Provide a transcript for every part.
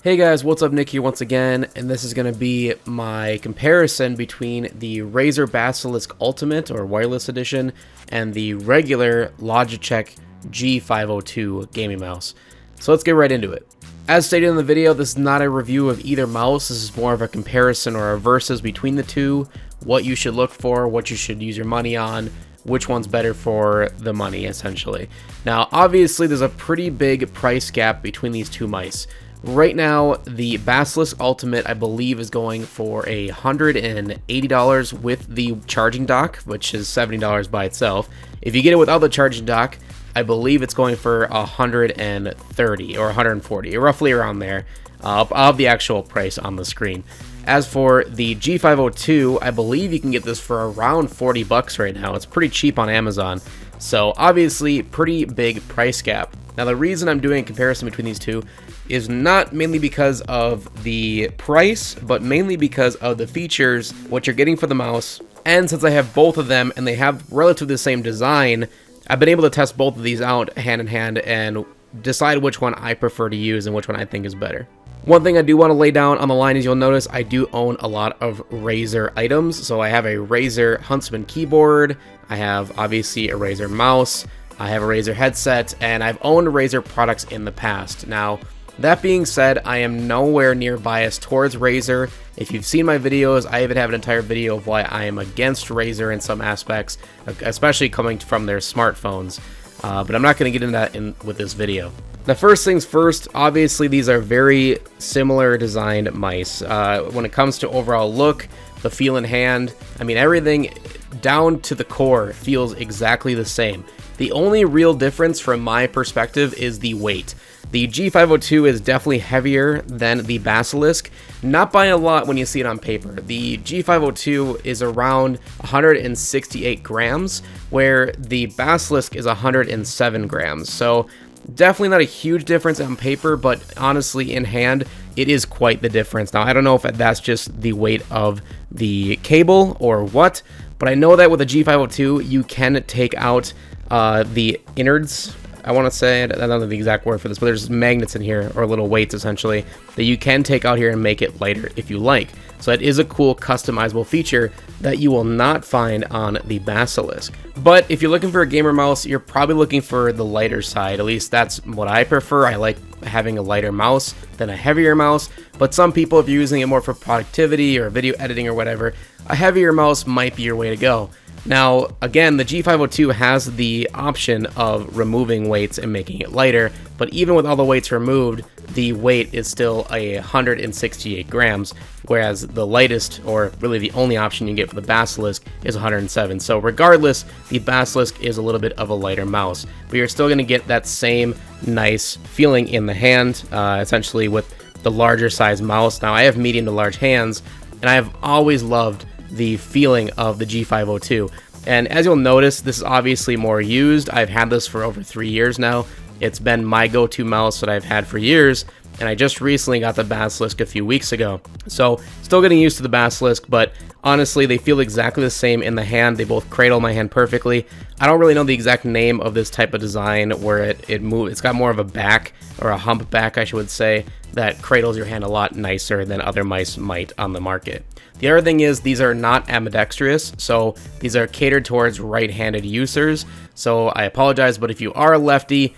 Hey guys, what's up? Nick here once again, and this is going to be my comparison between the Razer Basilisk Ultimate or Wireless Edition and the regular Logitech G502 gaming mouse. So let's get right into it. As stated in the video, this is not a review of either mouse. This is more of a comparison or a versus between the two, what you should look for, what you should use your money on, which one's better for the money, essentially. Now, obviously, there's a pretty big price gap between these two mice. Right now, the Basilisk Ultimate, I believe, is going for $180 with the charging dock, which is $70 by itself. If you get it without the charging dock, I believe it's going for $130 or $140, roughly around there, of the actual price on the screen. As for the G502, I believe you can get this for around 40 bucks right now. It's pretty cheap on Amazon. So obviously, pretty big price gap. Now, the reason I'm doing a comparison between these two is not mainly because of the price, but mainly because of the features, what you're getting for the mouse. And since I have both of them and they have relatively the same design, I've been able to test both of these out hand in hand and decide which one I prefer to use and which one I think is better. One thing I do want to lay down on the line is you'll notice I do own a lot of Razer items. So I have a Razer Huntsman keyboard, I have obviously a Razer mouse, I have a Razer headset, and I've owned Razer products in the past. Now, that being said, I am nowhere near biased towards Razer. If you've seen my videos, I even have an entire video of why I am against Razer in some aspects, especially coming from their smartphones. But I'm not going to get into that with this video. Now, first things first, obviously these are very similar designed mice. When it comes to overall look, the feel in hand, I mean, everything down to the core feels exactly the same. The only real difference from my perspective is the weight. The G502 is definitely heavier than the Basilisk, not by a lot when you see it on paper. The G502 is around 168 grams, where the Basilisk is 107 grams. So definitely not a huge difference on paper, but honestly in hand, it is quite the difference. Now, I don't know if that's just the weight of the cable or what, but I know that with the G502, you can take out the innards. I want to say, I don't know the exact word for this, but there's magnets in here, or little weights essentially, that you can take out here and make it lighter if you like. So that is a cool customizable feature that you will not find on the Basilisk. But if you're looking for a gamer mouse, you're probably looking for the lighter side. At least that's what I prefer. I like having a lighter mouse than a heavier mouse. But some people, if you're using it more for productivity or video editing or whatever, a heavier mouse might be your way to go. Now, again, the G502 has the option of removing weights and making it lighter, but even with all the weights removed, the weight is still 168 grams, whereas the lightest, or really the only option you get for the Basilisk, is 107. So regardless, the Basilisk is a little bit of a lighter mouse, but you're still going to get that same nice feeling in the hand, essentially with the larger size mouse. Now, I have medium to large hands, and I have always loved the feeling of the G502. And as you'll notice, this is obviously more used. I've had this for over 3 years now. It's been my go-to mouse that I've had for years, and I just recently got the Basilisk a few weeks ago. So still getting used to the Basilisk, but honestly, they feel exactly the same in the hand. They both cradle my hand perfectly. I don't really know the exact name of this type of design where it moves. It's got more of a back, or a hump back, I should say, that cradles your hand a lot nicer than other mice might on the market. The other thing is these are not ambidextrous, so these are catered towards right-handed users. So I apologize, but if you are a lefty,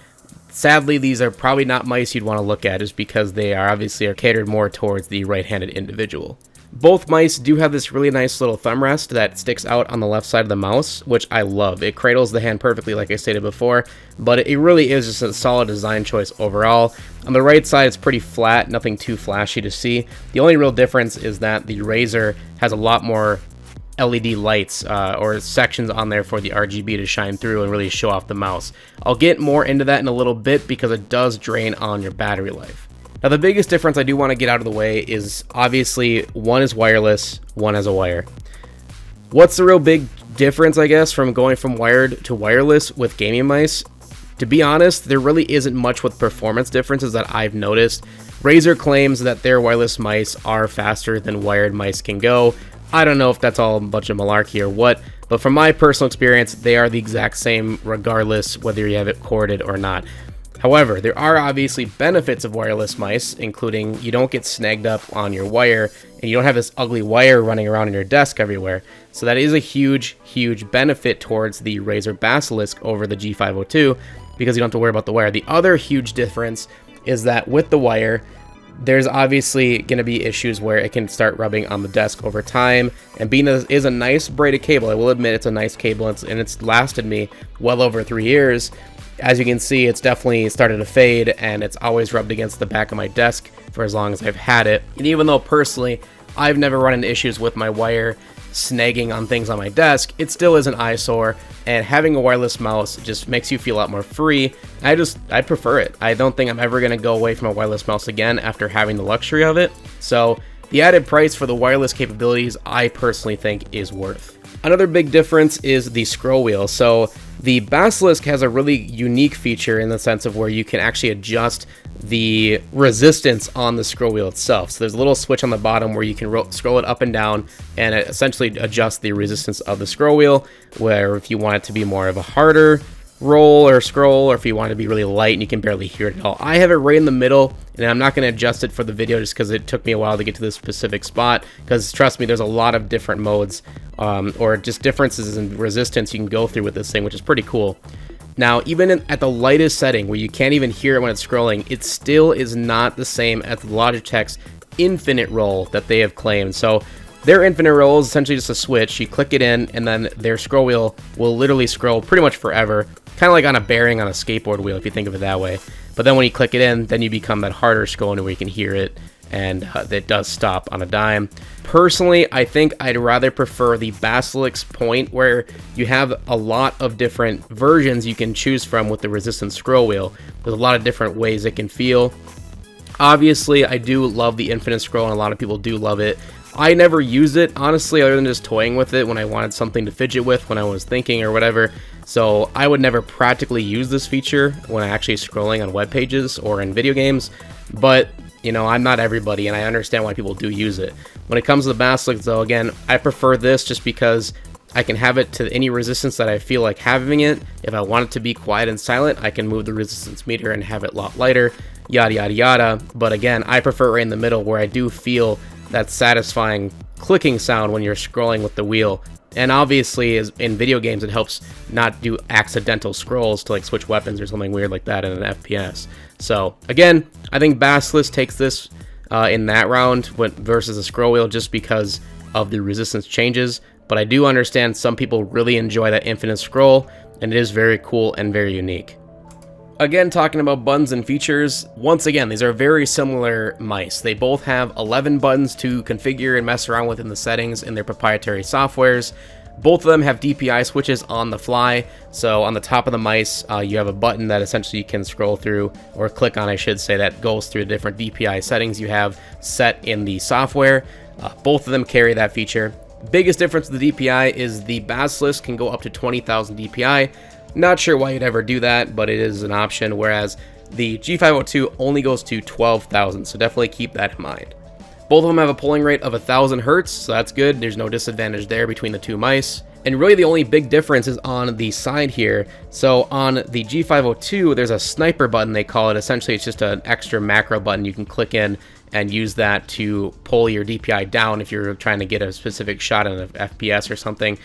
sadly, these are probably not mice you'd want to look at, just because they are obviously catered more towards the right-handed individual. Both mice do have this really nice little thumb rest that sticks out on the left side of the mouse, which I love. It cradles the hand perfectly, like I stated before, but it really is just a solid design choice overall. On the right side, it's pretty flat, nothing too flashy to see. The only real difference is that the Razer has a lot more LED lights or sections on there for the RGB to shine through and really show off the mouse. I'll get more into that in a little bit because it does drain on your battery life. Now, the biggest difference I do want to get out of the way is obviously one is wireless, one has a wire. What's the real big difference, I guess, from going from wired to wireless with gaming mice? To be honest, there really isn't much with performance differences that I've noticed. Razer claims that their wireless mice are faster than wired mice can go. I don't know if that's all a bunch of malarkey or what, but from my personal experience, they are the exact same regardless whether you have it corded or not. However, there are obviously benefits of wireless mice, including you don't get snagged up on your wire, and you don't have this ugly wire running around in your desk everywhere. So that is a huge, huge benefit towards the Razer Basilisk over the G502, because you don't have to worry about the wire. The other huge difference is that with the wire, there's obviously going to be issues where it can start rubbing on the desk over time. And being that it is a nice braided cable, I will admit it's a nice cable, and it's lasted me well over 3 years. As you can see, it's definitely started to fade, and it's always rubbed against the back of my desk for as long as I've had it. And even though personally I've never run into issues with my wire snagging on things on my desk, it still is an eyesore, and having a wireless mouse just makes you feel a lot more free. I prefer it. I don't think I'm ever going to go away from a wireless mouse again after having the luxury of it. So the added price for the wireless capabilities, I personally think is worth. Another big difference is the scroll wheel. So the Basilisk has a really unique feature in the sense of where you can actually adjust the resistance on the scroll wheel itself. So there's a little switch on the bottom where you can scroll it up and down, and it essentially adjusts the resistance of the scroll wheel, where if you want it to be more of a harder roll or scroll, or if you want it to be really light and you can barely hear it at all. I have it right in the middle, and I'm not going to adjust it for the video just because it took me a while to get to this specific spot, because trust me, there's a lot of different modes or just differences in resistance you can go through with this thing, which is pretty cool. Now, even at the lightest setting where you can't even hear it when it's scrolling, it still is not the same as Logitech's infinite roll that they have claimed. So their infinite roll is essentially just a switch. You click it in, and then their scroll wheel will literally scroll pretty much forever, kind of like on a bearing on a skateboard wheel if you think of it that way. But then when you click it in, then you become that harder scrolling where you can hear it, and it does stop on a dime. Personally, I think I'd rather prefer the Basilisk point, where you have a lot of different versions you can choose from with the resistance scroll wheel. There's a lot of different ways it can feel. Obviously, I do love the infinite scroll, and a lot of people do love it. I never use it, honestly, other than just toying with it when I wanted something to fidget with when I was thinking or whatever. So I would never practically use this feature when I'm actually scrolling on web pages or in video games. But you know, I'm not everybody, and I understand why people do use it. When it comes to the Basilisk, though, again, I prefer this just because I can have it to any resistance that I feel like having it. If I want it to be quiet and silent, I can move the resistance meter and have it a lot lighter, yada, yada, yada. But again, I prefer it right in the middle, where I do feel that satisfying clicking sound when you're scrolling with the wheel. And obviously, as in video games, it helps not do accidental scrolls to like switch weapons or something weird like that in an FPS. So again, I think Basilisk takes this in that round versus a scroll wheel just because of the resistance changes. But I do understand some people really enjoy that infinite scroll, and it is very cool and very unique. Again, talking about buttons and features, once again, these are very similar mice. They both have 11 buttons to configure and mess around with in the settings in their proprietary softwares. Both of them have DPI switches on the fly. So on the top of the mice, you have a button that essentially you can scroll through, or click on, I should say, that goes through the different DPI settings you have set in the software. Both of them carry that feature. Biggest difference with the DPI is the Basilisk can go up to 20,000 DPI. Not sure why you'd ever do that, but it is an option, whereas the G502 only goes to 12,000, so definitely keep that in mind. Both of them have a polling rate of 1000 Hz, so that's good. There's no disadvantage there between the two mice. And really the only big difference is on the side here. So on the G502, there's a sniper button, they call it. Essentially, it's just an extra macro button you can click in and use that to pull your DPI down if you're trying to get a specific shot in an FPS or something.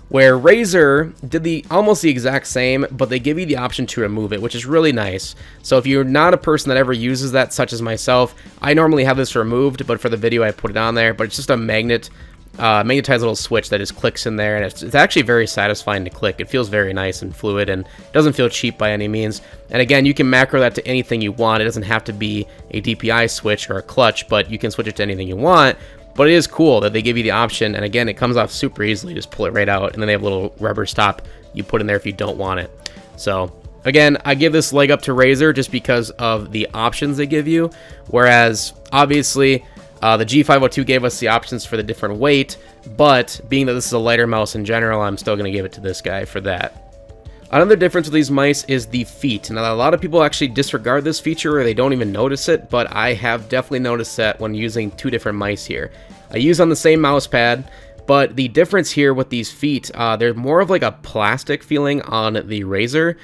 Where Razer did almost the exact same, but they give you the option to remove it, which is really nice. So if you're not a person that ever uses that, such as myself, I normally have this removed, but for the video I put it on there. But it's just a magnetized little switch that just clicks in there, and it's actually very satisfying to click. It feels very nice and fluid, and doesn't feel cheap by any means. And again, you can macro that to anything you want. It doesn't have to be a DPI switch or a clutch, but you can switch it to anything you want. But it is cool that they give you the option, and again, it comes off super easily. Just pull it right out, and then they have a little rubber stop you put in there if you don't want it. So again, I give this leg up to Razer just because of the options they give you, whereas obviously the G502 gave us the options for the different weight, but being that this is a lighter mouse in general, I'm still going to give it to this guy for that. Another difference with these mice is the feet. Now, a lot of people actually disregard this feature, or they don't even notice it, but I have definitely noticed that when using two different mice here. I use on the same mouse pad, But the difference here with these feet, they're more of like a plastic feeling on the Razer,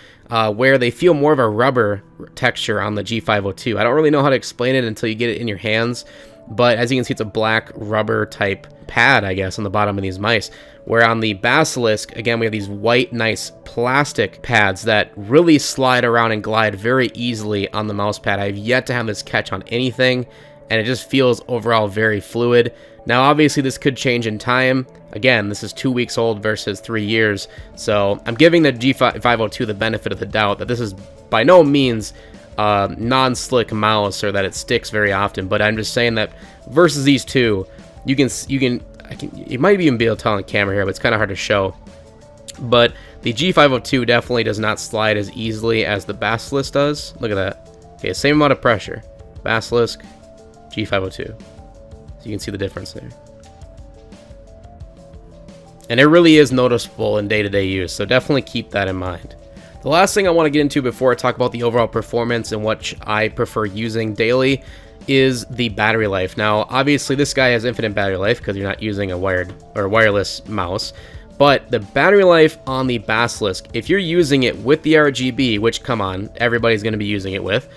where they feel more of a rubber texture on the G502. I don't really know how to explain it until you get it in your hands, but as you can see, it's a black rubber type pad, I guess, on the bottom of these mice. Where on the Basilisk, again, we have these white, nice plastic pads that really slide around and glide very easily on the mouse pad. I've yet to have this catch on anything, and it just feels overall very fluid. Now, obviously, this could change in time. Again, this is 2 weeks old versus 3 years, so I'm giving the G502 the benefit of the doubt that this is by no means non-slick mouse or that it sticks very often, but I'm just saying that versus these two, you might even be able to tell on the camera here, but it's kind of hard to show. But the G502 definitely does not slide as easily as the Basilisk does. Look at that. Okay, same amount of pressure. Basilisk, G502. So you can see the difference there. And it really is noticeable in day-to-day use, so definitely keep that in mind. The last thing I want to get into before I talk about the overall performance and what I prefer using daily is the battery life. Now, obviously, this guy has infinite battery life because you're not using a wired or wireless mouse. But the battery life on the Basilisk, if you're using it with the RGB, which, come on, everybody's going to be using it with,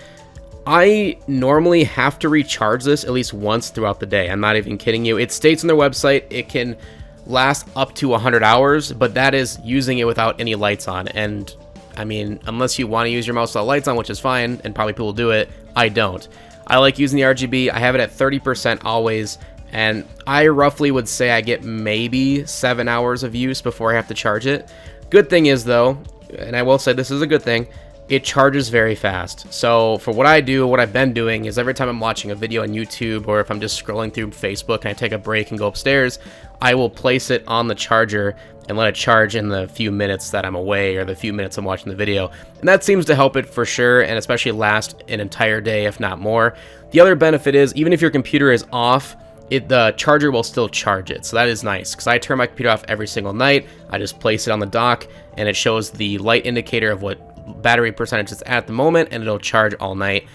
I normally have to recharge this at least once throughout the day. I'm not even kidding you. It states on their website it can last up to 100 hours, but that is using it without any lights on. And I mean, unless you want to use your mouse without lights on, which is fine, and probably people do it, I don't. I like using the RGB. I have it at 30% always, and I roughly would say I get maybe 7 hours of use before I have to charge it. Good thing is, though, and I will say this is a good thing, it charges very fast. So for what I do, what I've been doing is every time I'm watching a video on YouTube or if I'm just scrolling through Facebook and I take a break and go upstairs, I will place it on the charger and let it charge in the few minutes that I'm away or the few minutes I'm watching the video. And that seems to help it for sure, and especially last an entire day, if not more. The other benefit is, even if your computer is off, the charger will still charge it. So that is nice, because I turn my computer off every single night. I just place it on the dock, and it shows the light indicator of what battery percentage it's at the moment, and it'll charge all night.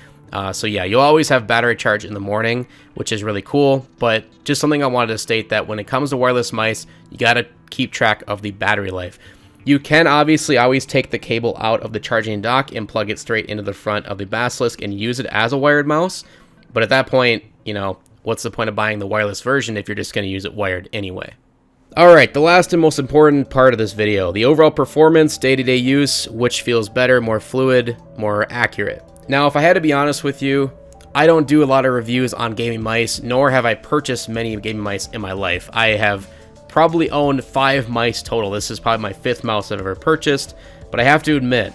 So yeah, you'll always have battery charge in the morning, which is really cool, but just something I wanted to state that when it comes to wireless mice, you gotta keep track of the battery life. You can obviously always take the cable out of the charging dock and plug it straight into the front of the Basilisk and use it as a wired mouse, but at that point, you know, what's the point of buying the wireless version if you're just gonna use it wired anyway? Alright, the last and most important part of this video, the overall performance, day-to-day use, which feels better, more fluid, more accurate. Now, if I had to be honest with you, I don't do a lot of reviews on gaming mice, nor have I purchased many gaming mice in my life. I have probably owned 5 mice total. This is probably my 5th mouse I've ever purchased, but I have to admit,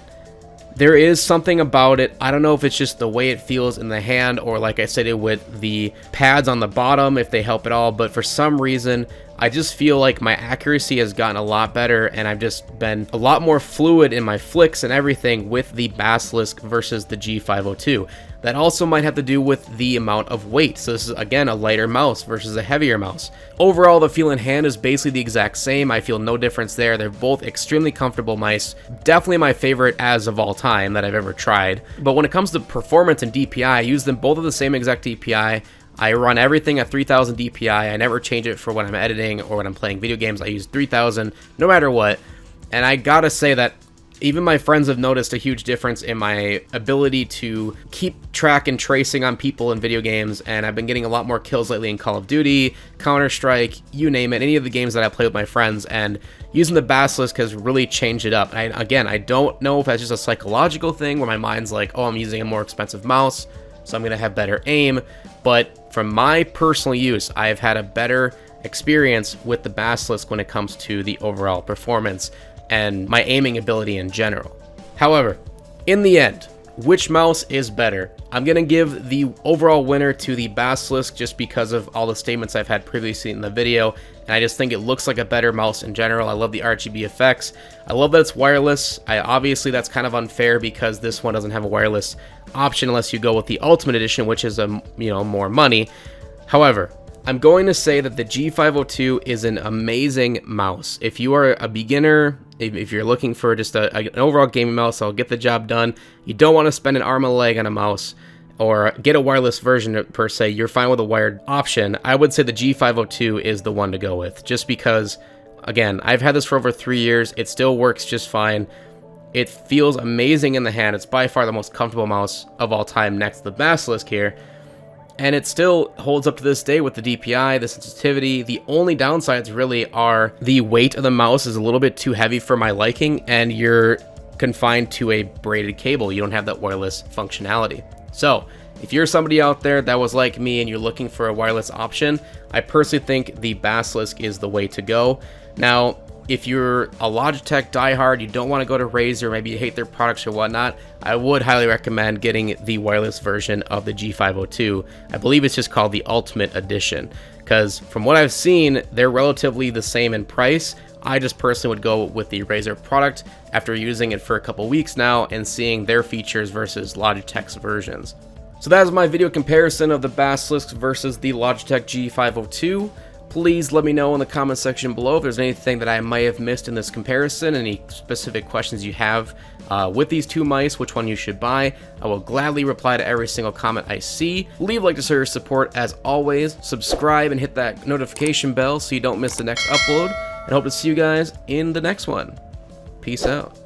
there is something about it. I don't know if it's just the way it feels in the hand, or like I said, it with the pads on the bottom, if they help at all, but for some reason, I just feel like my accuracy has gotten a lot better, and I've just been a lot more fluid in my flicks and everything with the Basilisk versus the G502. That also might have to do with the amount of weight. So this is, again, a lighter mouse versus a heavier mouse. Overall, the feel in hand is basically the exact same. I feel no difference there. They're both extremely comfortable mice. Definitely my favorite as of all time that I've ever tried. But when it comes to performance and DPI, I use them both at the same exact DPI. I run everything at 3000 DPI. I never change it for when I'm editing or when I'm playing video games. I use 3000 no matter what. And I gotta say that even my friends have noticed a huge difference in my ability to keep track and tracing on people in video games, and I've been getting a lot more kills lately in Call of Duty, Counter-Strike, you name it, any of the games that I play with my friends, and using the Basilisk has really changed it up. And I don't know if that's just a psychological thing where my mind's like, oh, I'm using a more expensive mouse, so I'm going to have better aim, but from my personal use, I've had a better experience with the Basilisk when it comes to the overall performance and my aiming ability in general. However, in the end, which mouse is better? I'm going to give the overall winner to the Basilisk just because of all the statements I've had previously in the video, and I just think it looks like a better mouse in general. I love the RGB effects. I love that it's wireless. Obviously, that's kind of unfair because this one doesn't have a wireless option unless you go with the Ultimate Edition, which is more money. However, I'm going to say that the G502 is an amazing mouse. If you are a beginner, if you're looking for just an overall gaming mouse that'll get the job done, you don't want to spend an arm and a leg on a mouse, or get a wireless version per se, you're fine with a wired option, I would say the G502 is the one to go with, just because, again, I've had this for over 3 years. It still works just fine. It feels amazing in the hand. It's by far the most comfortable mouse of all time next to the Basilisk here. And it still holds up to this day with the DPI, the sensitivity. The only downsides really are the weight of the mouse is a little bit too heavy for my liking, and you're confined to a braided cable. You don't have that wireless functionality. So if you're somebody out there that was like me and you're looking for a wireless option, I personally think the Basilisk is the way to go. Now, if you're a Logitech diehard, you don't want to go to Razer, maybe you hate their products or whatnot, I would highly recommend getting the wireless version of the G502. I believe it's just called the Ultimate Edition, because from what I've seen, they're relatively the same in price. I just personally would go with the Razer product after using it for a couple weeks now and seeing their features versus Logitech's versions. So that is my video comparison of the Basilisk versus the Logitech G502. Please let me know in the comment section below if there's anything that I might have missed in this comparison, any specific questions you have with these two mice, which one you should buy. I will gladly reply to every single comment I see. Leave a like to show your support as always. Subscribe and hit that notification bell so you don't miss the next upload. And hope to see you guys in the next one. Peace out.